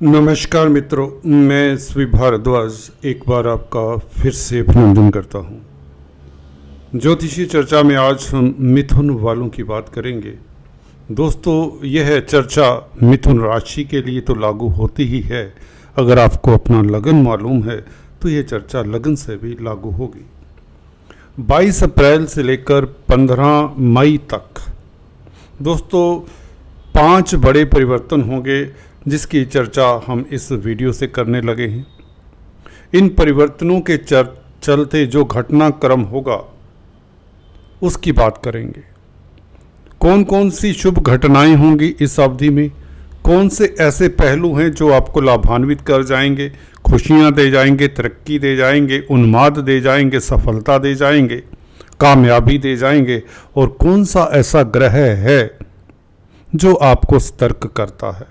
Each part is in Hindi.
नमस्कार मित्रों, मैं श्री भारद्वाज एक बार आपका फिर से अभिनंदन करता हूँ। ज्योतिषी चर्चा में आज हम मिथुन वालों की बात करेंगे। दोस्तों, यह चर्चा मिथुन राशि के लिए तो लागू होती ही है। अगर आपको अपना लगन मालूम है तो यह चर्चा लगन से भी लागू होगी। 22 अप्रैल से लेकर 15 मई तक दोस्तों 5 बड़े परिवर्तन होंगे, जिसकी चर्चा हम इस वीडियो से करने लगे हैं। इन परिवर्तनों के चलते जो घटनाक्रम होगा उसकी बात करेंगे। कौन कौन सी शुभ घटनाएं होंगी इस अवधि में, कौन से ऐसे पहलू हैं जो आपको लाभान्वित कर जाएंगे, खुशियां दे जाएंगे, तरक्की दे जाएंगे, उन्माद दे जाएंगे, सफलता दे जाएंगे, कामयाबी दे जाएंगे, और कौन सा ऐसा ग्रह है जो आपको सतर्क करता है,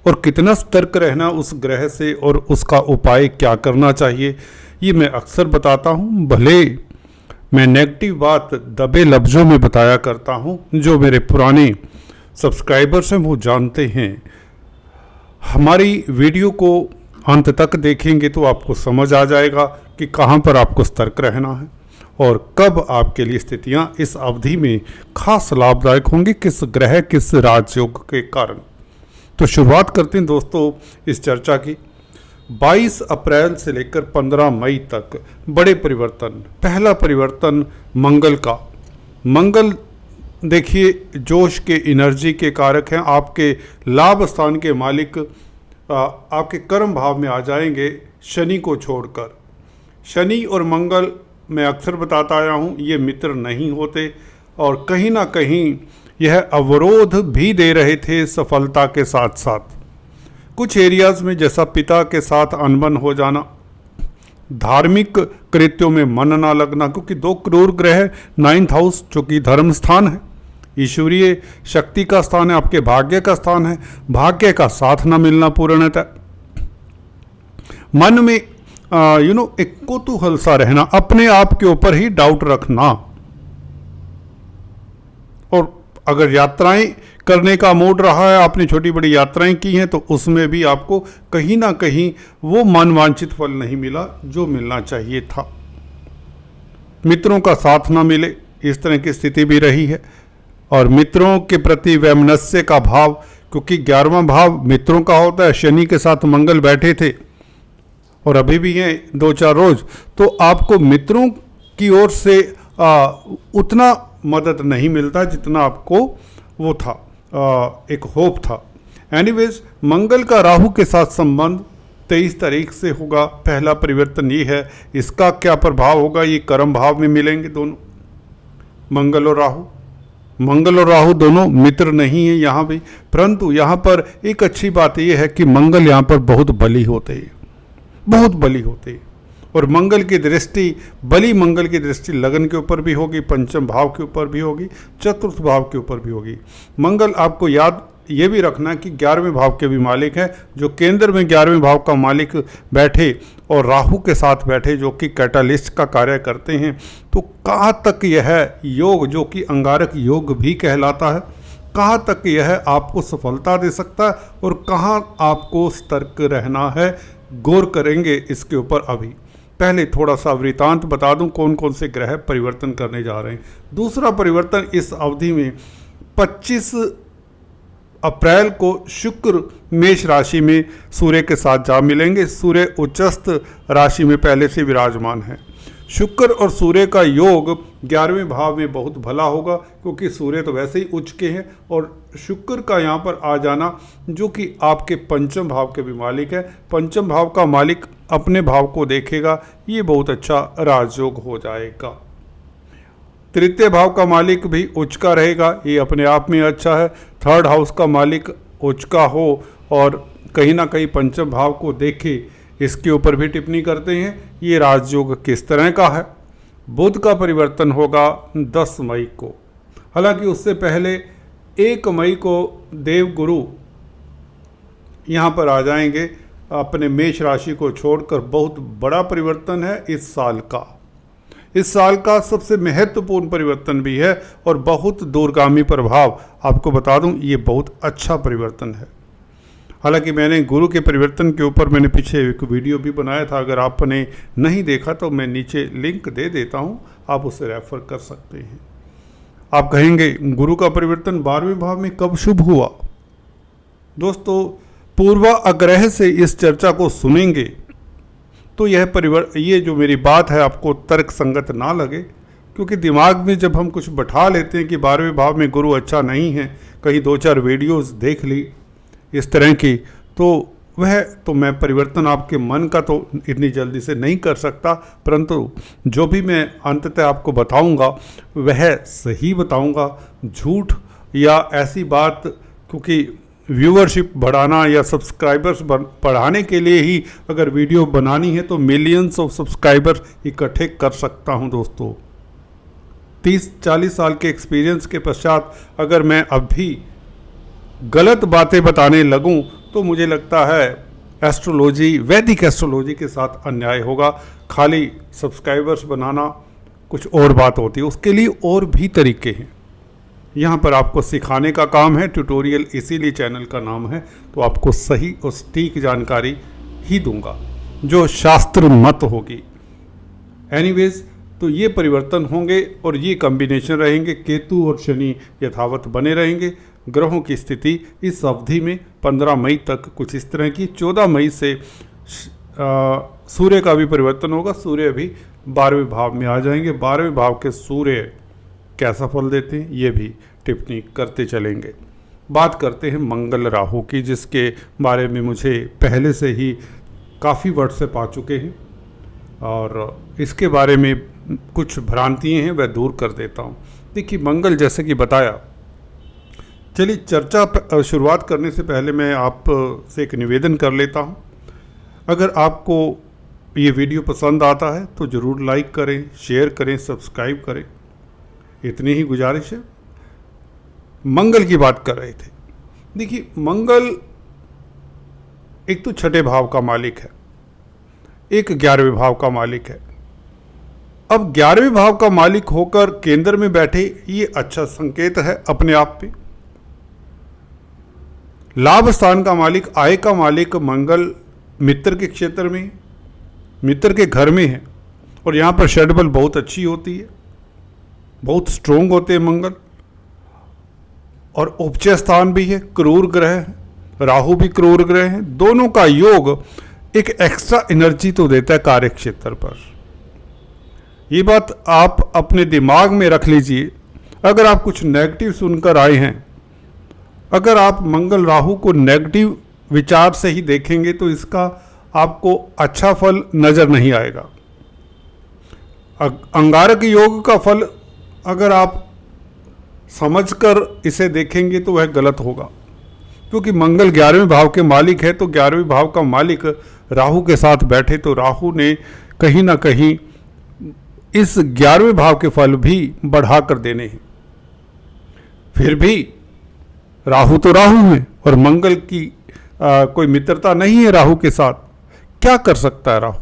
और कितना सतर्क रहना उस ग्रह से और उसका उपाय क्या करना चाहिए, ये मैं अक्सर बताता हूँ। भले मैं नेगेटिव बात दबे लफ्ज़ों में बताया करता हूँ, जो मेरे पुराने सब्सक्राइबर्स हैं वो जानते हैं। हमारी वीडियो को अंत तक देखेंगे तो आपको समझ आ जाएगा कि कहाँ पर आपको सतर्क रहना है और कब आपके लिए स्थितियाँ इस अवधि में खास लाभदायक होंगी, किस ग्रह किस राजयोग के कारण। तो शुरुआत करते हैं दोस्तों इस चर्चा की। 22 अप्रैल से लेकर 15 मई तक बड़े परिवर्तन। पहला परिवर्तन मंगल का। मंगल देखिए जोश के, एनर्जी के कारक हैं। आपके लाभ स्थान के मालिक आपके कर्म भाव में आ जाएंगे शनि को छोड़कर। शनि और मंगल मैं अक्सर बताता आया हूँ, ये मित्र नहीं होते और कहीं ना कहीं यह अवरोध भी दे रहे थे सफलता के साथ साथ। कुछ एरियाज़ में जैसा पिता के साथ अनबन हो जाना, धार्मिक कृत्यों में मन ना लगना, क्योंकि 2 क्रूर ग्रह 9th हाउस जो कि धर्म स्थान है, ईश्वरीय शक्ति का स्थान है, आपके भाग्य का स्थान है, भाग्य का साथ ना मिलना पूर्णतः, मन में एक कौतूहल सा रहना, अपने आप के ऊपर ही डाउट रखना, और अगर यात्राएं करने का मूड रहा है, आपने छोटी बड़ी यात्राएं की हैं, तो उसमें भी आपको कहीं ना कहीं वो मनवांछित फल नहीं मिला जो मिलना चाहिए था। मित्रों का साथ ना मिले, इस तरह की स्थिति भी रही है। और मित्रों के प्रति वैमनस्य का भाव, क्योंकि 11वां भाव मित्रों का होता है। शनि के साथ मंगल बैठे थे और अभी भी हैं 2-4 रोज, तो आपको मित्रों की ओर से उतना मदद नहीं मिलता जितना आपको वो था, एक होप था। एनीवेज, मंगल का राहु के साथ संबंध 23 तारीख से होगा। पहला परिवर्तन ये है। इसका क्या प्रभाव होगा, ये कर्म भाव में मिलेंगे दोनों, मंगल और राहु। मंगल और राहु दोनों मित्र नहीं है यहाँ भी, परंतु यहाँ पर एक अच्छी बात यह है कि मंगल यहाँ पर बहुत बली होते हैं, बहुत बली होते हैं। और मंगल की दृष्टि, बली मंगल की दृष्टि लगन के ऊपर भी होगी, पंचम भाव के ऊपर भी होगी, चतुर्थ भाव के ऊपर भी होगी। मंगल आपको याद ये भी रखना कि 11वें भाव के भी मालिक है, जो केंद्र में 11वें भाव का मालिक बैठे और राहु के साथ बैठे, जो कि कैटालिस्ट का कार्य करते हैं। तो कहाँ तक यह योग, जो कि अंगारक योग भी कहलाता है, कहाँ तक यह आपको सफलता दे सकता है और कहाँ आपको सतर्क रहना है, गौर करेंगे इसके ऊपर। अभी पहले थोड़ा सा वृतांत बता दूं कौन कौन से ग्रह परिवर्तन करने जा रहे हैं। दूसरा परिवर्तन इस अवधि में 25 अप्रैल को शुक्र मेष राशि में सूर्य के साथ जा मिलेंगे। सूर्य उच्चस्थ राशि में पहले से विराजमान है। शुक्र और सूर्य का योग 11वें भाव में बहुत भला होगा, क्योंकि सूर्य तो वैसे ही उच्च के हैं, और शुक्र का यहाँ पर आ जाना, जो कि आपके पंचम भाव के भी मालिक है, पंचम भाव का मालिक अपने भाव को देखेगा, ये बहुत अच्छा राजयोग हो जाएगा। तृतीय भाव का मालिक भी उच्च का रहेगा, ये अपने आप में अच्छा है। 3rd हाउस का मालिक उच्च का हो और कहीं ना कहीं पंचम भाव को देखे, इसके ऊपर भी टिप्पणी करते हैं ये राजयोग किस तरह का है। बुध का परिवर्तन होगा 10 मई को। हालांकि उससे पहले 1 मई को देवगुरु यहाँ पर आ जाएंगे अपने मेष राशि को छोड़कर। बहुत बड़ा परिवर्तन है इस साल का। इस साल का सबसे महत्वपूर्ण परिवर्तन भी है और बहुत दूरगामी प्रभाव। आपको बता दूं, ये बहुत अच्छा परिवर्तन है। हालांकि मैंने गुरु के परिवर्तन के ऊपर मैंने पीछे एक वीडियो भी बनाया था, अगर आपने नहीं देखा तो मैं नीचे लिंक दे देता हूँ, आप उसे रेफर कर सकते हैं। आप कहेंगे गुरु का परिवर्तन 12वें भाव में कब शुभ हुआ? दोस्तों, पूर्वाग्रह से इस चर्चा को सुनेंगे तो ये जो मेरी बात है आपको तर्क संगत ना लगे, क्योंकि दिमाग में जब हम कुछ बैठा लेते हैं कि 12वें भाव में गुरु अच्छा नहीं है, कहीं 2-4 वीडियोस देख ली इस तरह की, तो मैं परिवर्तन आपके मन का तो इतनी जल्दी से नहीं कर सकता, परंतु जो भी मैं अंततः आपको बताऊंगा वह सही बताऊंगा, झूठ या ऐसी बात, क्योंकि व्यूअरशिप बढ़ाना या सब्सक्राइबर्स बढ़ाने के लिए ही अगर वीडियो बनानी है तो मिलियंस ऑफ सब्सक्राइबर इकट्ठे कर सकता हूं दोस्तों। 30-40 साल के एक्सपीरियंस के पश्चात अगर मैं अब भी गलत बातें बताने लगूं तो मुझे लगता है एस्ट्रोलॉजी, वैदिक एस्ट्रोलॉजी के साथ अन्याय होगा। खाली सब्सक्राइबर्स बनाना कुछ और बात होती है, उसके लिए और भी तरीके हैं। यहाँ पर आपको सिखाने का काम है, ट्यूटोरियल इसीलिए चैनल का नाम है, तो आपको सही और सटीक जानकारी ही दूंगा जो शास्त्र मत होगी। एनीवेज, तो ये परिवर्तन होंगे और ये कॉम्बिनेशन रहेंगे, केतु और शनि यथावत बने रहेंगे। ग्रहों की स्थिति इस अवधि में 15 मई तक कुछ इस तरह की, 14 मई से सूर्य का भी परिवर्तन होगा, सूर्य भी 12वें भाव में आ जाएंगे। 12वें भाव के सूर्य कैसा फल देते हैं ये भी टिप्पणी करते चलेंगे। बात करते हैं मंगल राहु की, जिसके बारे में मुझे पहले से ही काफ़ी व्हाट्सएप आ चुके हैं और इसके बारे में कुछ भ्रांतियाँ हैं वह दूर कर देता हूँ। देखिए, मंगल जैसे कि बताया, चलिए चर्चा शुरुआत करने से पहले मैं आप से एक निवेदन कर लेता हूँ। अगर आपको ये वीडियो पसंद आता है तो ज़रूर लाइक करें, शेयर करें, सब्सक्राइब करें, इतनी ही गुजारिश है। मंगल की बात कर रहे थे। देखिए, मंगल एक तो 6ठे भाव का मालिक है, एक 11वें भाव का मालिक है। अब 11वें भाव का मालिक होकर केंद्र में बैठे, ये अच्छा संकेत है अपने आप में। लाभ स्थान का मालिक, आय का मालिक मंगल मित्र के क्षेत्र में, मित्र के घर में है और यहाँ पर षड्बल बहुत अच्छी होती है, बहुत स्ट्रोंग होते हैं मंगल। और उपचय स्थान भी है, क्रूर ग्रह है, राहु भी क्रूर ग्रह है। दोनों का योग एक एक्स्ट्रा एनर्जी तो देता है कार्य क्षेत्र पर। ये बात आप अपने दिमाग में रख लीजिए। अगर आप कुछ नेगेटिव सुनकर आए हैं, अगर आप मंगल राहु को नेगेटिव विचार से ही देखेंगे तो इसका आपको अच्छा फल नजर नहीं आएगा। अंगारक योग का फल अगर आप समझकर इसे देखेंगे तो वह गलत होगा, क्योंकि मंगल 11वें भाव के मालिक है, तो 11वें भाव का मालिक राहु के साथ बैठे तो राहु ने कहीं ना कहीं इस 11वें भाव के फल भी बढ़ा कर देने हैं। फिर भी राहु तो राहु है और मंगल की कोई मित्रता नहीं है राहु के साथ। क्या कर सकता है राहु?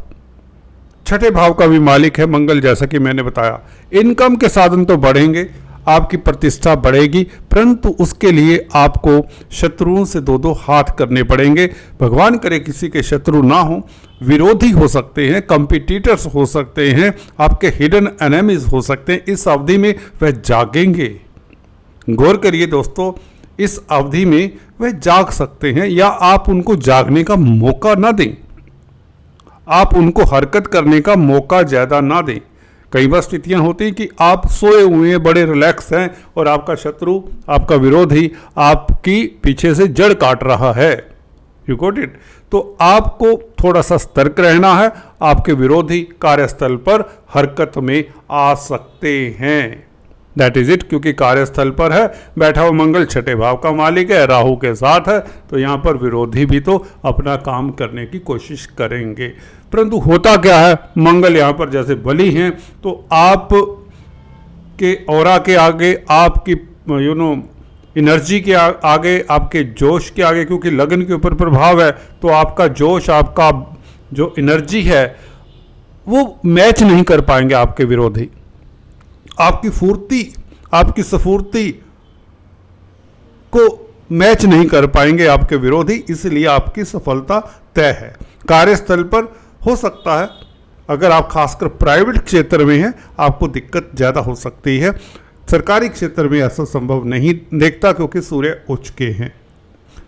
6ठे भाव का भी मालिक है मंगल, जैसा कि मैंने बताया। इनकम के साधन तो बढ़ेंगे, आपकी प्रतिष्ठा बढ़ेगी, परंतु उसके लिए आपको शत्रुओं से 2-2 हाथ करने पड़ेंगे। भगवान करे किसी के शत्रु ना हो, विरोधी हो सकते हैं, कंपिटिटर्स हो सकते हैं, आपके हिडन एनिमीज हो सकते हैं। इस अवधि में वह जागेंगे। गौर करिए दोस्तों, इस अवधि में वह जाग सकते हैं, या आप उनको जागने का मौका ना दें, आप उनको हरकत करने का मौका ज़्यादा ना दें। कई बार स्थितियां होती हैं कि आप सोए हुए हैं, बड़े रिलैक्स हैं, और आपका शत्रु, आपका विरोधी आपकी पीछे से जड़ काट रहा है। You got it? तो आपको थोड़ा सा सतर्क रहना है। आपके विरोधी कार्यस्थल पर हरकत में आ सकते हैं। दैट इज इट, क्योंकि कार्यस्थल पर है बैठा हुआ मंगल, 6ठे भाव का मालिक है, राहु के साथ है, तो यहाँ पर विरोधी भी तो अपना काम करने की कोशिश करेंगे। परंतु होता क्या है, मंगल यहाँ पर जैसे बली हैं, तो आप के ऑरा के आगे, आपकी एनर्जी के आगे, आपके जोश के आगे, क्योंकि लगन के ऊपर प्रभाव है, तो आपका जोश, आपका जो एनर्जी है वो मैच नहीं कर पाएंगे आपके विरोधी। आपकी फुर्ती, आपकी स्फूर्ति को मैच नहीं कर पाएंगे आपके विरोधी, इसलिए आपकी सफलता तय है। कार्यस्थल पर हो सकता है, अगर आप खासकर प्राइवेट क्षेत्र में हैं, आपको दिक्कत ज़्यादा हो सकती है। सरकारी क्षेत्र में ऐसा संभव नहीं देखता, क्योंकि सूर्य उच्च के हैं।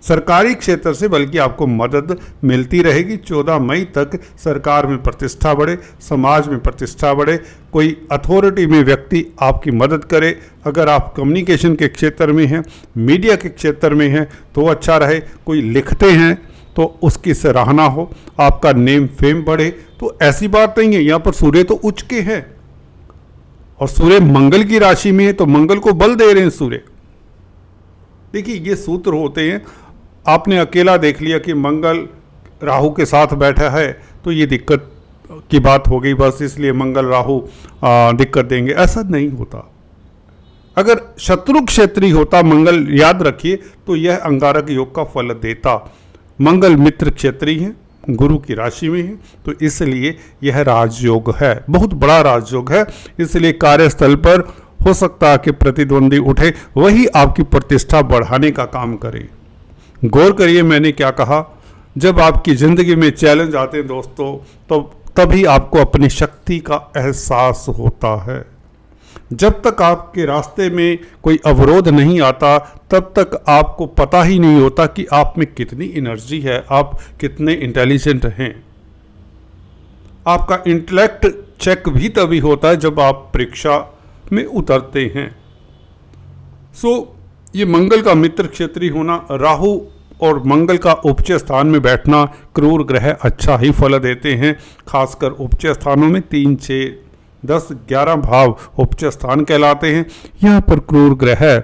सरकारी क्षेत्र से बल्कि आपको मदद मिलती रहेगी। 14 मई तक सरकार में प्रतिष्ठा बढ़े, समाज में प्रतिष्ठा बढ़े, कोई अथॉरिटी में व्यक्ति आपकी मदद करे। अगर आप कम्युनिकेशन के क्षेत्र में हैं, मीडिया के क्षेत्र में हैं, तो अच्छा रहे। कोई लिखते हैं तो उसकी सराहना हो, आपका नेम फेम बढ़े। तो ऐसी बात नहीं है, यहाँ पर सूर्य तो उच्च के हैं और सूर्य मंगल की राशि में है, तो मंगल को बल दे रहे हैं सूर्य। देखिए, ये सूत्र होते हैं। आपने अकेला देख लिया कि मंगल राहु के साथ बैठा है, तो ये दिक्कत की बात हो गई, बस इसलिए मंगल राहु दिक्कत देंगे, ऐसा नहीं होता। अगर शत्रु क्षेत्री होता मंगल, याद रखिए, तो यह अंगारक योग का फल देता। मंगल मित्र क्षेत्री है, गुरु की राशि में है, तो इसलिए यह राजयोग है, बहुत बड़ा राजयोग है। इसलिए कार्यस्थल पर हो सकता है कि प्रतिद्वंदी उठे, वही आपकी प्रतिष्ठा बढ़ाने का काम करे। गौर करिए मैंने क्या कहा। जब आपकी ज़िंदगी में चैलेंज आते हैं दोस्तों, तो तभी आपको अपनी शक्ति का एहसास होता है। जब तक आपके रास्ते में कोई अवरोध नहीं आता, तब तक आपको पता ही नहीं होता कि आप में कितनी एनर्जी है, आप कितने इंटेलिजेंट हैं। आपका इंटेलेक्ट चेक भी तभी होता है जब आप परीक्षा में उतरते हैं। ये मंगल का मित्र क्षेत्री होना, राहु और मंगल का उपचय स्थान में बैठना, क्रूर ग्रह अच्छा ही फल देते हैं। खासकर उपचय स्थानों में 3, 6, 10, 11 भाव उपचय स्थान कहलाते हैं। यहाँ पर क्रूर ग्रह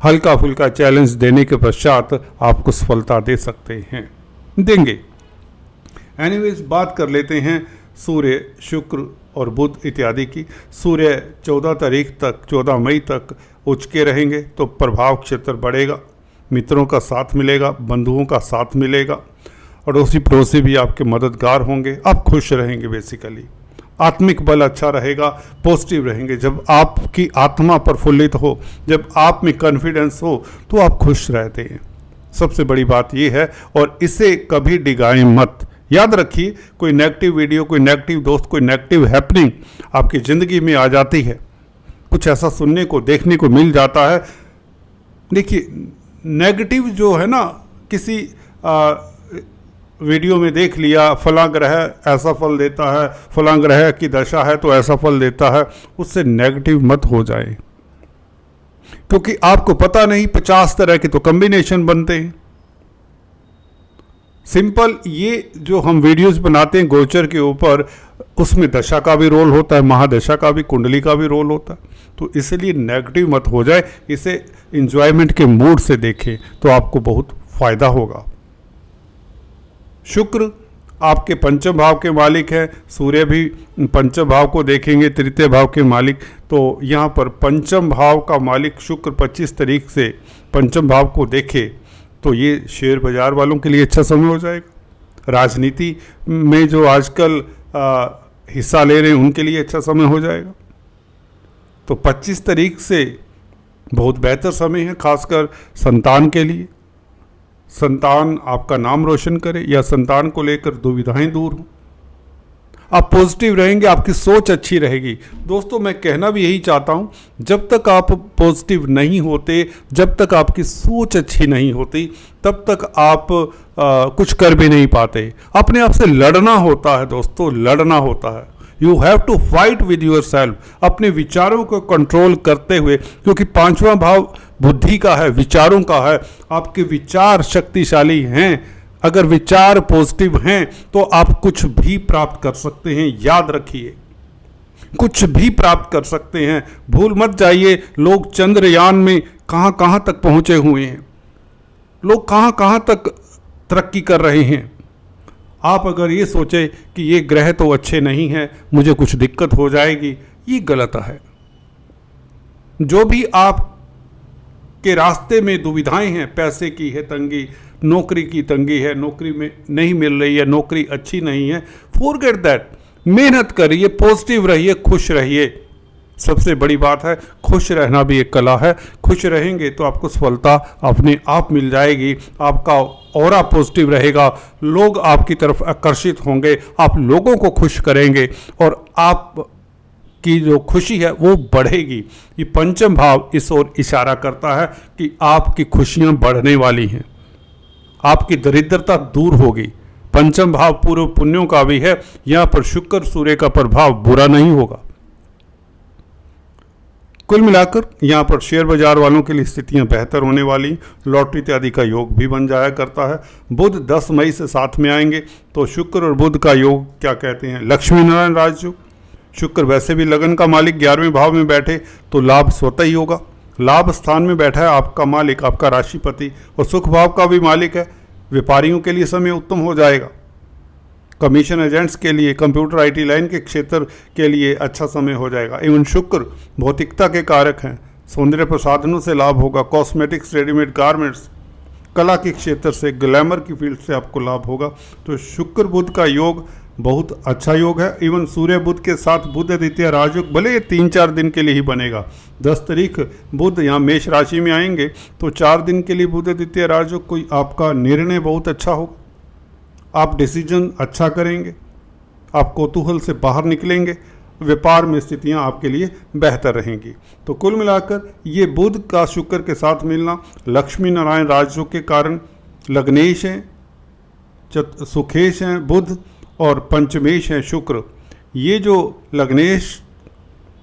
हल्का फुल्का चैलेंज देने के पश्चात आपको सफलता दे सकते हैं, देंगे। एनीवेज, बात कर लेते हैं सूर्य, शुक्र और बुध इत्यादि की। सूर्य 14 मई तक उच्च के रहेंगे, तो प्रभाव क्षेत्र बढ़ेगा, मित्रों का साथ मिलेगा, बंधुओं का साथ मिलेगा, अड़ोसी पड़ोसी भी आपके मददगार होंगे। आप खुश रहेंगे, बेसिकली आत्मिक बल अच्छा रहेगा, पॉजिटिव रहेंगे। जब आपकी आत्मा प्रफुल्लित हो, जब आप में कॉन्फिडेंस हो, तो आप खुश रहते हैं। सबसे बड़ी बात यह है, और इसे कभी डिगाएं मत। याद रखिए, कोई नेगेटिव वीडियो, कोई नेगेटिव दोस्त, कोई नेगेटिव हैपनिंग आपकी ज़िंदगी में आ जाती है, कुछ ऐसा सुनने को देखने को मिल जाता है। देखिए, नेगेटिव जो है ना, किसी वीडियो में देख लिया, फलां ग्रह ऐसा फल देता है, फलां ग्रह की दशा है तो ऐसा फल देता है, उससे नेगेटिव मत हो जाए, क्योंकि आपको पता नहीं 50 तरह के तो कॉम्बिनेशन बनते हैं। सिंपल, ये जो हम वीडियोस बनाते हैं गोचर के ऊपर, उसमें दशा का भी रोल होता है, महादशा का भी, कुंडली का भी रोल होता है। तो इसलिए नेगेटिव मत हो जाए, इसे एंजॉयमेंट के मूड से देखें तो आपको बहुत फायदा होगा। शुक्र आपके पंचम भाव के मालिक है, सूर्य भी पंचम भाव को देखेंगे, तृतीय भाव के मालिक। तो यहाँ पर पंचम भाव का मालिक शुक्र 25 तारीख से पंचम भाव को देखे, तो ये शेयर बाजार वालों के लिए अच्छा समय हो जाएगा। राजनीति में जो आजकल हिस्सा ले रहे हैं, उनके लिए अच्छा समय हो जाएगा। तो 25 तारीख से बहुत बेहतर समय है, खासकर संतान के लिए। संतान आपका नाम रोशन करे या संतान को लेकर दुविधाएं दूर हों। आप पॉजिटिव रहेंगे, आपकी सोच अच्छी रहेगी। दोस्तों, मैं कहना भी यही चाहता हूं, जब तक आप पॉजिटिव नहीं होते, जब तक आपकी सोच अच्छी नहीं होती, तब तक आप कुछ कर भी नहीं पाते। अपने आप से लड़ना होता है दोस्तों, लड़ना होता है। You have to fight with yourself, अपने विचारों को कंट्रोल करते हुए, क्योंकि 5वां भाव बुद्धि का है, विचारों का है। आपके विचार शक्तिशाली हैं, अगर विचार पॉजिटिव हैं तो आप कुछ भी प्राप्त कर सकते हैं। याद रखिए, कुछ भी प्राप्त कर सकते हैं। भूल मत जाइए, लोग चंद्रयान में कहां कहां तक पहुंचे हुए हैं, लोग कहां कहां तक तरक्की कर रहे हैं। आप अगर ये सोचे कि ये ग्रह तो अच्छे नहीं हैं, मुझे कुछ दिक्कत हो जाएगी, ये गलत है। जो भी आप के रास्ते में दुविधाएं हैं, पैसे की है तंगी, नौकरी की तंगी है, नौकरी में नहीं मिल रही है, नौकरी अच्छी नहीं है, फॉरगेट दैट। मेहनत करिए, पॉजिटिव रहिए, खुश रहिए। सबसे बड़ी बात है, खुश रहना भी एक कला है। खुश रहेंगे तो आपको सफलता अपने आप मिल जाएगी। आपका ऑरा पॉजिटिव रहेगा, लोग आपकी तरफ आकर्षित होंगे, आप लोगों को खुश करेंगे और आप की जो खुशी है वो बढ़ेगी। ये पंचम भाव इस ओर इशारा करता है कि आपकी खुशियां बढ़ने वाली हैं, आपकी दरिद्रता दूर होगी। पंचम भाव पूर्व पुण्यों का भी है। यहां पर शुक्र सूर्य का प्रभाव बुरा नहीं होगा। कुल मिलाकर यहाँ पर शेयर बाजार वालों के लिए स्थितियां बेहतर होने वाली, लॉटरी इत्यादि का योग भी बन जाया करता है। बुध 10 मई से साथ में आएंगे तो शुक्र और बुध का योग क्या कहते हैं, लक्ष्मी नारायण राजयोग। शुक्र वैसे भी लगन का मालिक 11वें भाव में बैठे तो लाभ स्वतः ही होगा। लाभ स्थान में बैठा है आपका मालिक, आपका राशिपति, और सुख भाव का भी मालिक है। व्यापारियों के लिए समय उत्तम हो जाएगा। कमीशन एजेंट्स के लिए, कंप्यूटर आईटी लाइन के क्षेत्र के लिए अच्छा समय हो जाएगा। एवं शुक्र भौतिकता के कारक हैं, सौंदर्य प्रसाधनों से लाभ होगा। कॉस्मेटिक्स, रेडीमेड गारमेंट्स, कला के क्षेत्र से, ग्लैमर की फील्ड से आपको लाभ होगा। तो शुक्र बुध का योग बहुत अच्छा योग है। इवन सूर्य बुध के साथ बुध आदित्य राजयोग भले 3-4 दिन के लिए ही बनेगा। 10 तारीख बुध यहाँ मेष राशि में आएंगे तो 4 दिन के लिए बुध आदित्य राजयोग, कोई आपका निर्णय बहुत अच्छा होगा, आप डिसीजन अच्छा करेंगे, आप कौतूहल से बाहर निकलेंगे, व्यापार में स्थितियां आपके लिए बेहतर रहेंगी। तो कुल मिलाकर ये बुध का शुक्र के साथ मिलना लक्ष्मी नारायण राजयोग के कारण लग्नेश हैं, सुखेश हैं बुध और पंचमेश हैं शुक्र। ये जो लग्नेश,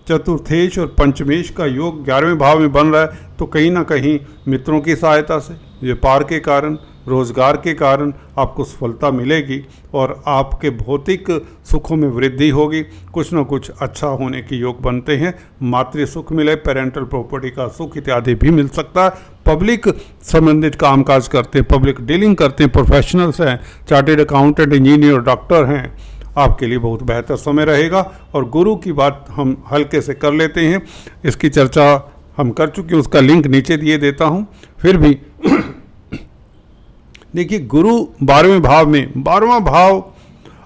चतुर्थेश और पंचमेश का योग 11वें भाव में बन रहा है तो कहीं ना कहीं मित्रों की सहायता से, व्यापार के कारण, रोजगार के कारण आपको सफलता मिलेगी और आपके भौतिक सुखों में वृद्धि होगी। कुछ न कुछ अच्छा होने के योग बनते हैं। मातृ सुख मिले, पेरेंटल प्रॉपर्टी का सुख इत्यादि भी मिल सकता है। पब्लिक संबंधित कामकाज करते हैं, पब्लिक डीलिंग करते हैं, प्रोफेशनल्स हैं, चार्टेड अकाउंटेंट, इंजीनियर, डॉक्टर हैं, आपके लिए बहुत बेहतर समय रहेगा। और गुरु की बात हम हल्के से कर लेते हैं, इसकी चर्चा हम कर चुके हैं, उसका लिंक नीचे दिए देता हूँ। फिर भी देखिए, गुरु 12वें भाव में, 12वां भाव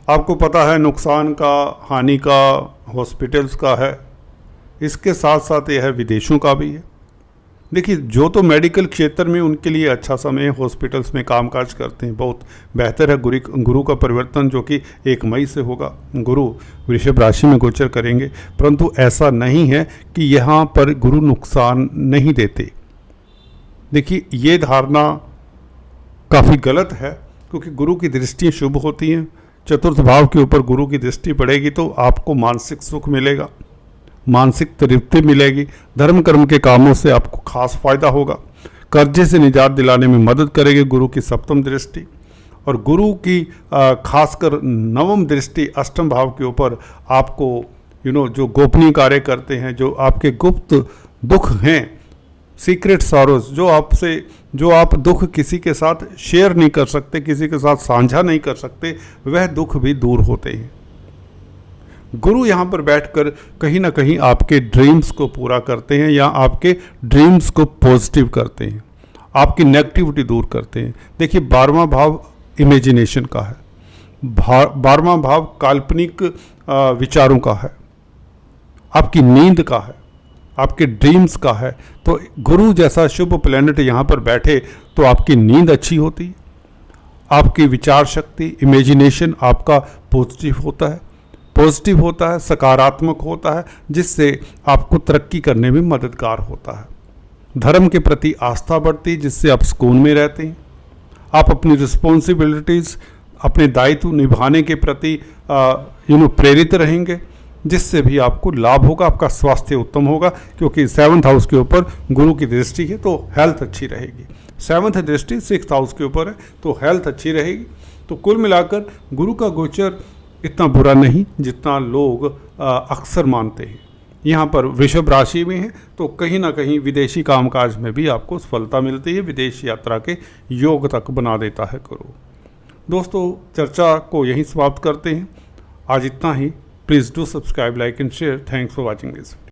आपको पता है नुकसान का, हानि का, हॉस्पिटल्स का है। इसके साथ साथ यह है विदेशों का भी है। देखिए, जो तो मेडिकल क्षेत्र में उनके लिए अच्छा समय है, हॉस्पिटल्स में कामकाज करते हैं, बहुत बेहतर है। गुरु का परिवर्तन जो कि 1 मई से होगा, गुरु वृषभ राशि में गोचर करेंगे। परंतु ऐसा नहीं है कि यहाँ पर गुरु नुकसान नहीं देते। देखिए, ये धारणा काफ़ी गलत है, क्योंकि गुरु की दृष्टि शुभ होती हैं। चतुर्थ भाव के ऊपर गुरु की दृष्टि पड़ेगी तो आपको मानसिक सुख मिलेगा, मानसिक तृप्ति मिलेगी। धर्म कर्म के कामों से आपको खास फायदा होगा। कर्जे से निजात दिलाने में मदद करेगी गुरु की सप्तम दृष्टि। और गुरु की खासकर 9वीं दृष्टि अष्टम भाव के ऊपर आपको जो गोपनीय कार्य करते हैं, जो आपके गुप्त दुख हैं, सीक्रेट सॉरोज, जो आप दुख किसी के साथ शेयर नहीं कर सकते, किसी के साथ साझा नहीं कर सकते, वह दुख भी दूर होते हैं। गुरु यहाँ पर बैठकर कहीं ना कहीं आपके ड्रीम्स को पूरा करते हैं या आपके ड्रीम्स को पॉजिटिव करते हैं, आपकी नेगेटिविटी दूर करते हैं। देखिए, 12वां भाव इमेजिनेशन का है, 12वां भाव काल्पनिक विचारों का है, आपकी नींद का है, आपके ड्रीम्स का है। तो गुरु जैसा शुभ प्लैनेट यहाँ पर बैठे तो आपकी नींद अच्छी होती है, आपकी विचार शक्ति, इमेजिनेशन आपका पॉजिटिव होता है, सकारात्मक होता है, जिससे आपको तरक्की करने में मददगार होता है। धर्म के प्रति आस्था बढ़ती, जिससे आप सुकून में रहते हैं। आप अपनी रिस्पॉन्सिबिलिटीज़, अपने दायित्व निभाने के प्रति प्रेरित रहेंगे, जिससे भी आपको लाभ होगा। आपका स्वास्थ्य उत्तम होगा, क्योंकि 7th हाउस के ऊपर गुरु की दृष्टि है तो हेल्थ अच्छी रहेगी। 7th दृष्टि 6th हाउस के ऊपर है तो हेल्थ अच्छी रहेगी। तो कुल मिलाकर गुरु का गोचर इतना बुरा नहीं जितना लोग अक्सर मानते हैं। यहाँ पर वृषभ राशि में है तो कहीं ना कहीं विदेशी कामकाज में भी आपको सफलता मिलती है, विदेश यात्रा के योग तक बना देता है गुरु। दोस्तों, चर्चा को यहीं समाप्त करते हैं। आज इतना ही। Please do subscribe, like and share. Thanks for watching this video.